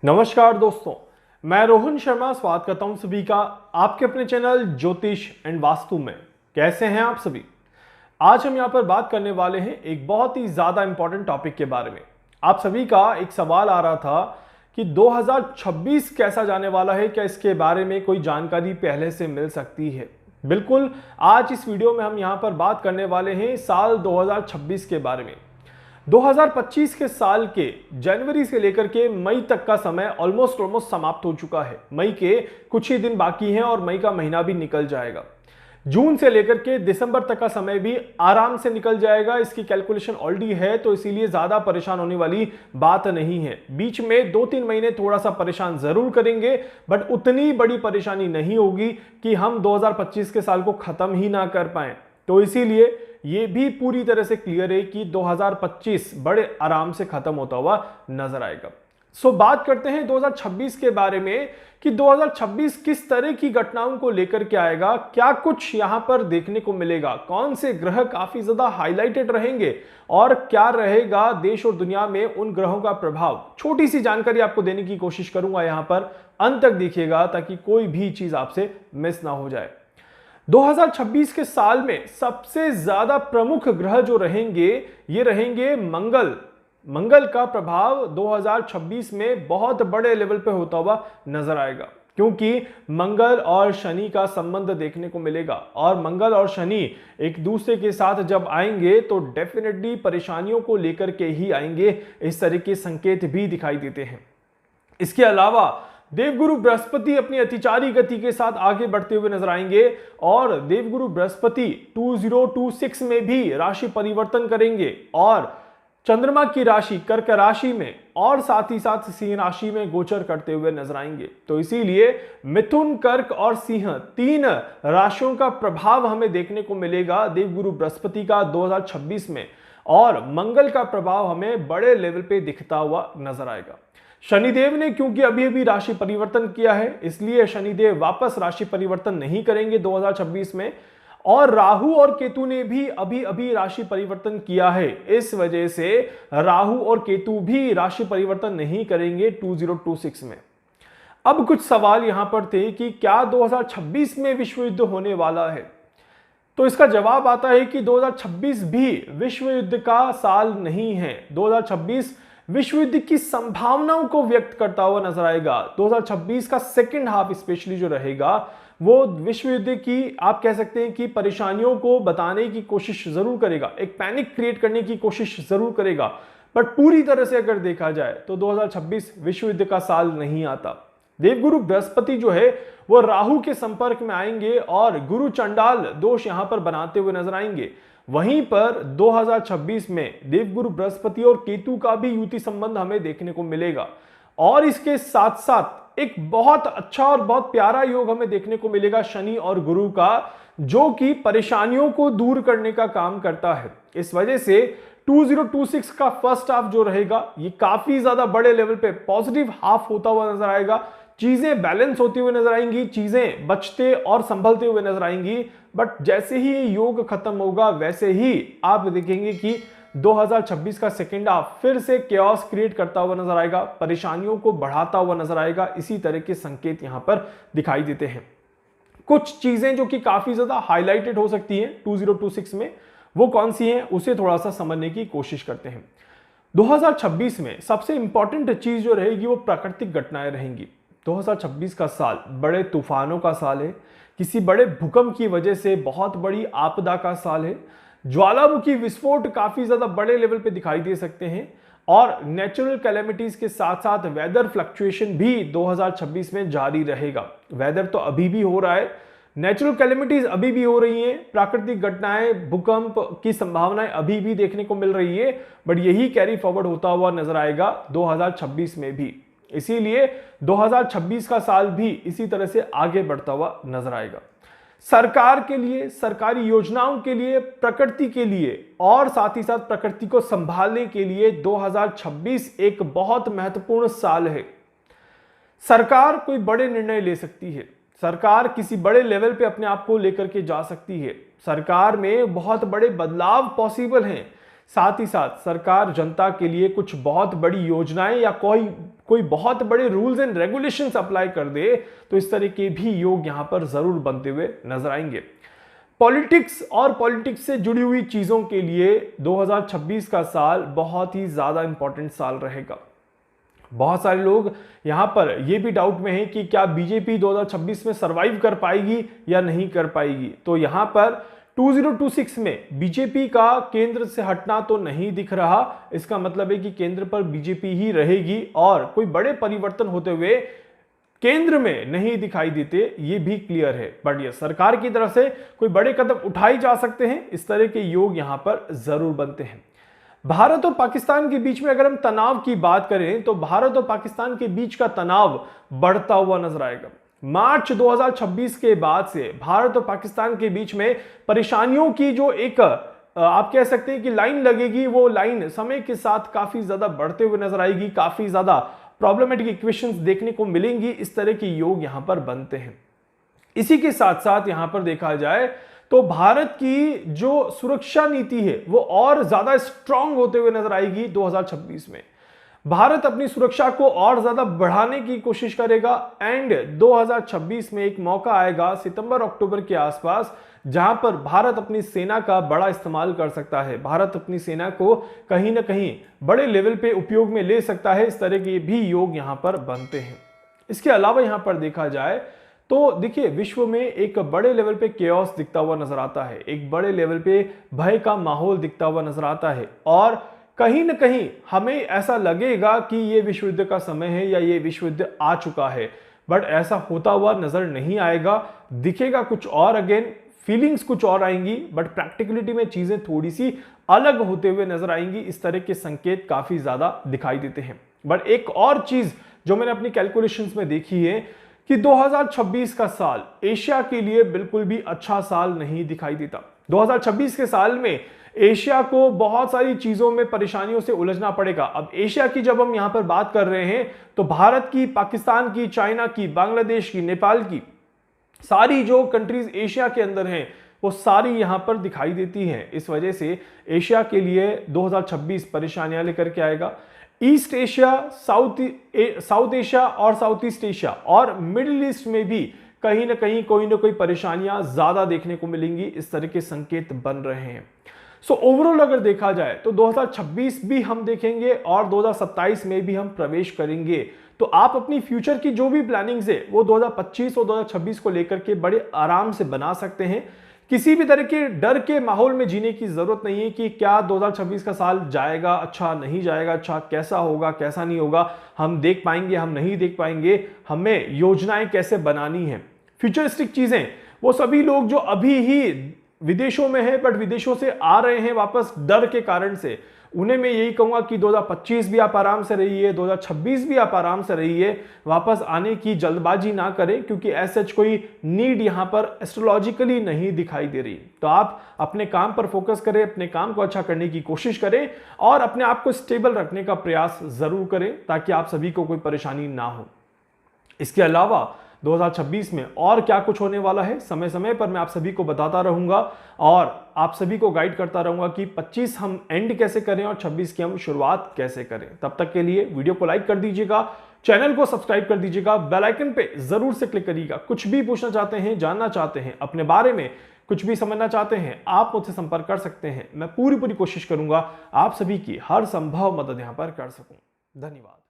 नमस्कार दोस्तों, मैं रोहन शर्मा स्वागत करता हूं सभी का आपके अपने चैनल ज्योतिष एंड वास्तु में। कैसे हैं आप सभी? आज हम यहां पर बात करने वाले हैं एक बहुत ही ज्यादा इंपॉर्टेंट टॉपिक के बारे में। आप सभी का एक सवाल आ रहा था कि 2026 कैसा जाने वाला है, क्या इसके बारे में कोई जानकारी पहले से मिल सकती है? बिल्कुल, आज इस वीडियो में हम यहां पर बात करने वाले हैं साल 2026 के बारे में। 2025 के साल के जनवरी से लेकर के मई तक का समय ऑलमोस्ट समाप्त हो चुका है। मई के कुछ ही दिन बाकी हैं और मई का महीना भी निकल जाएगा। जून से लेकर के दिसंबर तक का समय भी आराम से निकल जाएगा। इसकी कैलकुलेशन ऑलरेडी है, तो इसीलिए ज्यादा परेशान होने वाली बात नहीं है। बीच में 2-3 महीने थोड़ा सा परेशान जरूर करेंगे, बट उतनी बड़ी परेशानी नहीं होगी कि हम 2025 के साल को खत्म ही ना कर पाए। तो इसीलिए ये भी पूरी तरह से क्लियर है कि 2025 बड़े आराम से खत्म होता हुआ नजर आएगा। सो बात करते हैं 2026 के बारे में कि 2026 किस तरह की घटनाओं को लेकर के आएगा, क्या कुछ यहां पर देखने को मिलेगा, कौन से ग्रह काफी ज्यादा हाईलाइटेड रहेंगे और क्या रहेगा देश और दुनिया में उन ग्रहों का प्रभाव। छोटी सी जानकारी आपको देने की कोशिश करूंगा, यहां पर अंत तक देखिएगा ताकि कोई भी चीज आपसे मिस ना हो जाए। 2026 के साल में सबसे ज्यादा प्रमुख ग्रह जो रहेंगे ये रहेंगे मंगल। मंगल का प्रभाव 2026 में बहुत बड़े लेवल पे होता हुआ नजर आएगा, क्योंकि मंगल और शनि का संबंध देखने को मिलेगा और मंगल और शनि एक दूसरे के साथ जब आएंगे तो डेफिनेटली परेशानियों को लेकर के ही आएंगे। इस तरह के संकेत भी दिखाई देते हैं। इसके अलावा देवगुरु बृहस्पति अपनी अतिचारी गति के साथ आगे बढ़ते हुए नजर आएंगे और देवगुरु बृहस्पति 2026 में भी राशि परिवर्तन करेंगे और चंद्रमा की राशि कर्क राशि में और साथ ही साथ सिंह राशि में गोचर करते हुए नजर आएंगे। तो इसीलिए मिथुन, कर्क और सिंह 3 राशियों का प्रभाव हमें देखने को मिलेगा देवगुरु बृहस्पति का 2026 में, और मंगल का प्रभाव हमें बड़े लेवल पे दिखता हुआ नजर आएगा। शनिदेव ने क्योंकि अभी अभी राशि परिवर्तन किया है, इसलिए शनिदेव वापस राशि परिवर्तन नहीं करेंगे 2026 में, और राहु और केतु ने भी अभी अभी राशि परिवर्तन किया है। इस वजह से राहु और केतु भी राशि परिवर्तन नहीं करेंगे 2026 में। अब कुछ सवाल यहां पर थे कि क्या 2026 में विश्व युद्ध होने वाला है? तो इसका जवाब आता है कि 2026 भी विश्व युद्ध का साल नहीं है। 2026 विश्व युद्ध की संभावनाओं को व्यक्त करता हुआ नजर आएगा। 2026 का सेकंड हाफ स्पेशली जो रहेगा वो विश्व युद्ध की, आप कह सकते हैं कि परेशानियों को बताने की कोशिश जरूर करेगा, एक पैनिक क्रिएट करने की कोशिश जरूर करेगा, बट पूरी तरह से अगर देखा जाए तो 2026 विश्व युद्ध का साल नहीं आता। देवगुरु बृहस्पति जो है वो राहु के संपर्क में आएंगे और गुरु चंडाल दोष यहां पर बनाते हुए नजर आएंगे। वहीं पर 2026 में देवगुरु बृहस्पति और केतु का भी युति संबंध हमें देखने को मिलेगा, और इसके साथ साथ एक बहुत अच्छा और बहुत प्यारा योग हमें देखने को मिलेगा शनि और गुरु का, जो कि परेशानियों को दूर करने का काम करता है। इस वजह से 2026 का फर्स्ट हाफ जो रहेगा ये काफी ज्यादा बड़े लेवल पे पॉजिटिव हाफ होता हुआ नजर आएगा। चीजें बैलेंस होती हुई नजर आएंगी, चीजें बचते और संभलते हुए नजर आएंगी। बट जैसे ही ये योग खत्म होगा वैसे ही आप देखेंगे कि 2026 का सेकेंड हाफ फिर से केओस क्रिएट करता हुआ नजर आएगा, परेशानियों को बढ़ाता हुआ नजर आएगा। इसी तरह के संकेत यहां पर दिखाई देते हैं। कुछ चीजें जो कि काफी ज्यादा हाईलाइटेड हो सकती हैं 2026 में, वो कौन सी हैं उसे थोड़ा सा समझने की कोशिश करते हैं। 2026 में सबसे इंपॉर्टेंट चीज जो रहेगी वो प्राकृतिक घटनाएं रहेंगी। 2026 का साल बड़े तूफानों का साल है, किसी बड़े भूकंप की वजह से बहुत बड़ी आपदा का साल है। ज्वालामुखी विस्फोट काफी ज्यादा बड़े लेवल पे दिखाई दे सकते हैं, और नेचुरल कैलेमिटीज के साथ साथ वेदर फ्लक्चुएशन भी 2026 में जारी रहेगा। वेदर तो अभी भी हो रहा है, नेचुरल कैलेमिटीज अभी भी हो रही हैं, प्राकृतिक घटनाएं, भूकंप की संभावनाएं अभी भी देखने को मिल रही है, बट यही कैरी फॉरवर्ड होता हुआ नजर आएगा 2026 में भी। इसीलिए 2026 का साल भी इसी तरह से आगे बढ़ता हुआ नजर आएगा। सरकार के लिए, सरकारी योजनाओं के लिए, प्रकृति के लिए और साथ ही साथ प्रकृति को संभालने के लिए 2026 एक बहुत महत्वपूर्ण साल है। सरकार कोई बड़े निर्णय ले सकती है, सरकार किसी बड़े लेवल पे अपने आप को लेकर के जा सकती है, सरकार में बहुत बड़े बदलाव पॉसिबल हैं। साथ ही साथ सरकार जनता के लिए कुछ बहुत बड़ी योजनाएं या कोई बहुत बड़े रूल्स एंड रेगुलेशंस अप्लाई कर दे तो इस तरह के भी योग यहां पर जरूर बनते हुए नजर आएंगे। पॉलिटिक्स और पॉलिटिक्स से जुड़ी हुई चीजों के लिए 2026 का साल बहुत ही ज्यादा इंपॉर्टेंट साल रहेगा। बहुत सारे लोग यहां पर यह भी डाउट में हैं कि क्या बीजेपी 2026 में सरवाइव कर पाएगी या नहीं कर पाएगी। तो यहां पर 2026 में बीजेपी का केंद्र से हटना तो नहीं दिख रहा। इसका मतलब है कि केंद्र पर बीजेपी ही रहेगी और कोई बड़े परिवर्तन होते हुए केंद्र में नहीं दिखाई देते, ये भी क्लियर है। बट ये सरकार की तरफ से कोई बड़े कदम उठाए जा सकते हैं, इस तरह के योग यहां पर जरूर बनते हैं। भारत और पाकिस्तान के बीच में अगर हम तनाव की बात करें तो भारत और पाकिस्तान के बीच का तनाव बढ़ता हुआ नजर आएगा। मार्च 2026 के बाद से भारत और पाकिस्तान के बीच में परेशानियों की जो एक आप कह सकते हैं कि लाइन लगेगी, वो लाइन समय के साथ काफी ज्यादा बढ़ते हुए नजर आएगी। काफी ज्यादा प्रॉब्लमेटिक इक्वेशंस देखने को मिलेंगी। इस तरह के योग यहां पर बनते हैं। इसी के साथ साथ यहां पर देखा जाए तो भारत की जो सुरक्षा नीति है वो और ज्यादा स्ट्रांग होते हुए नजर आएगी। 2026 में भारत अपनी सुरक्षा को और ज्यादा बढ़ाने की कोशिश करेगा एंड 2026 में एक मौका आएगा सितंबर अक्टूबर के आसपास जहां पर भारत अपनी सेना का बड़ा इस्तेमाल कर सकता है। भारत अपनी सेना को कहीं ना कहीं बड़े लेवल पे उपयोग में ले सकता है। इस तरह के भी योग यहां पर बनते हैं। इसके अलावा यहां पर देखा जाए तो देखिए विश्व में एक बड़े लेवल पे केओस दिखता हुआ नजर आता है, एक बड़े लेवल पे भय का माहौल दिखता हुआ नजर आता है और कहीं ना कहीं हमें ऐसा लगेगा कि ये विश्व युद्ध का समय है या ये विश्व युद्ध आ चुका है। बट ऐसा होता हुआ नजर नहीं आएगा, दिखेगा कुछ और, अगेन फीलिंग्स कुछ और आएंगी, बट प्रैक्टिकलिटी में चीजें थोड़ी सी अलग होते हुए नजर आएंगी। इस तरह के संकेत काफी ज्यादा दिखाई देते हैं। बट एक और चीज जो मैंने अपनी कैलकुलेशंस में देखी है कि 2026 का साल एशिया के लिए बिल्कुल भी अच्छा साल नहीं दिखाई देता। 2026 के साल में एशिया को बहुत सारी चीजों में परेशानियों से उलझना पड़ेगा। अब एशिया की जब हम यहां पर बात कर रहे हैं तो भारत की, पाकिस्तान की, चाइना की, बांग्लादेश की, नेपाल की, सारी जो कंट्रीज एशिया के अंदर हैं वो सारी यहां पर दिखाई देती हैं। इस वजह से एशिया के लिए 2026 परेशानियां लेकर के आएगा। ईस्ट एशिया, साउथ एशिया और साउथ ईस्ट एशिया और मिडिल ईस्ट में भी कहीं ना कहीं कोई ना कोई परेशानियां ज्यादा देखने को मिलेंगी। इस तरह के संकेत बन रहे हैं। सो ओवरऑल अगर देखा जाए तो 2026 भी हम देखेंगे और 2027 में भी हम प्रवेश करेंगे। तो आप अपनी फ्यूचर की जो भी प्लानिंग्स है वो 2025 और 2026 को लेकर के बड़े आराम से बना सकते हैं। किसी भी तरह के डर के माहौल में जीने की जरूरत नहीं है कि क्या 2026 का साल जाएगा अच्छा, नहीं जाएगा अच्छा, कैसा होगा, कैसा नहीं होगा, हम देख पाएंगे, हम नहीं देख पाएंगे, हमें योजनाएं कैसे बनानी है। फ्यूचरिस्टिक चीजें वो सभी लोग जो अभी ही विदेशों में है बट विदेशों से आ रहे हैं वापस डर के कारण से, उन्हें मैं यही कहूंगा कि 2025 भी आप आराम से रहिए, 2026 भी आप आराम से रहिए। वापस आने की जल्दबाजी ना करें क्योंकि ऐसा कोई नीड यहां पर एस्ट्रोलॉजिकली नहीं दिखाई दे रही। तो आप अपने काम पर फोकस करें, अपने काम को अच्छा करने की कोशिश करें और अपने आप को स्टेबल रखने का प्रयास जरूर करें ताकि आप सभी को कोई परेशानी ना हो। इसके अलावा 2026 में और क्या कुछ होने वाला है समय समय पर मैं आप सभी को बताता रहूंगा और आप सभी को गाइड करता रहूंगा कि 25 हम एंड कैसे करें और 26 की हम शुरुआत कैसे करें। तब तक के लिए वीडियो को लाइक कर दीजिएगा, चैनल को सब्सक्राइब कर दीजिएगा, बेल आइकन पे जरूर से क्लिक करिएगा। कुछ भी पूछना चाहते हैं, जानना चाहते हैं, अपने बारे में कुछ भी समझना चाहते हैं, आप मुझसे संपर्क कर सकते हैं। मैं पूरी कोशिश करूंगा आप सभी की हर संभव मदद यहां पर कर सकूं। धन्यवाद।